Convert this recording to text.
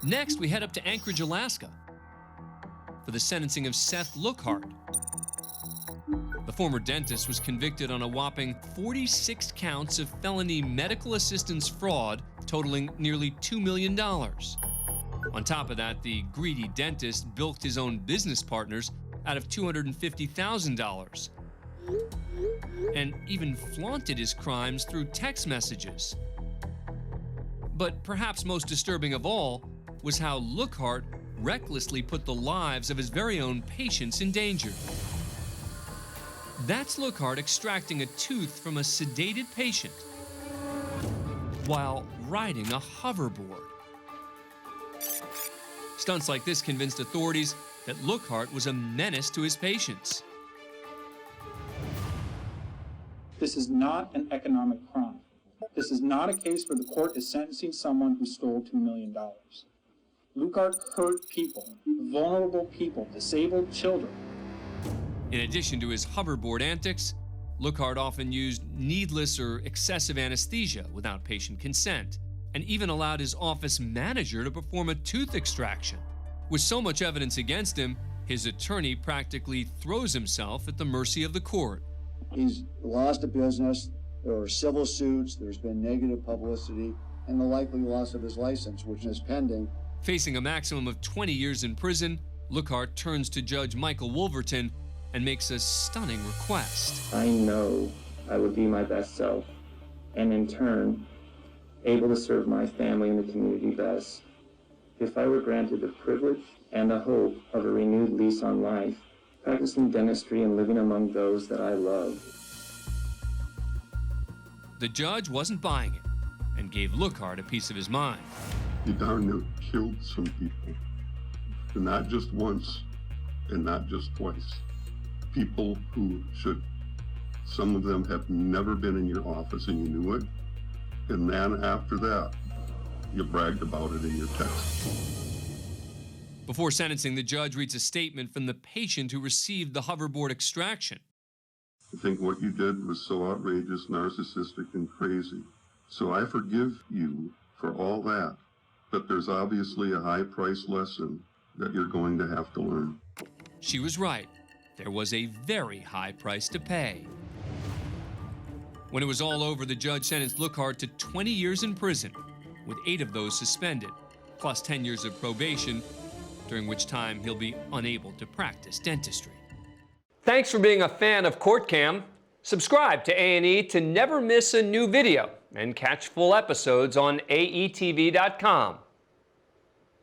Next, we head up to Anchorage, Alaska, for the sentencing of Seth Lookhart. The former dentist was convicted on a whopping 46 counts of felony medical assistance fraud, totaling nearly $2 million. On top of that, the greedy dentist bilked his own business partners out of $250,000 and even flaunted his crimes through text messages. But perhaps most disturbing of all was how Lookhart recklessly put the lives of his very own patients in danger. That's Lookhart extracting a tooth from a sedated patient while riding a hoverboard. Stunts like this convinced authorities that Lookhart was a menace to his patients. This is not an economic crime. This is not a case where the court is sentencing someone who stole $2 million. Lookhart hurt people, vulnerable people, disabled children. In addition to his hoverboard antics, Lookhart often used needless or excessive anesthesia without patient consent, and even allowed his office manager to perform a tooth extraction. With so much evidence against him, his attorney practically throws himself at the mercy of the court. He's lost a business, there are civil suits, there's been negative publicity, and the likely loss of his license, which is pending. Facing a maximum of 20 years in prison, Lookhart turns to Judge Michael Wolverton and makes a stunning request. I know I would be my best self, and in turn, able to serve my family and the community best if I were granted the privilege and the hope of a renewed lease on life, practicing dentistry and living among those that I love. The judge wasn't buying it and gave Lookhart a piece of his mind. You darn near killed some people, and not just once and not just twice. People who should, some of them have never been in your office and you knew it, and then after that, you bragged about it in your text. Before sentencing, the judge reads a statement from the patient who received the hoverboard extraction. I think what you did was so outrageous, narcissistic, and crazy. So I forgive you for all that, but there's obviously a high-priced lesson that you're going to have to learn. She was right. There was a very high price to pay. When it was all over, the judge sentenced Lookhart to 20 years in prison, with 8 of those suspended, plus 10 years of probation, during which time he'll be unable to practice dentistry. Thanks for being a fan of CourtCam. Subscribe to A&E to never miss a new video and catch full episodes on aetv.com.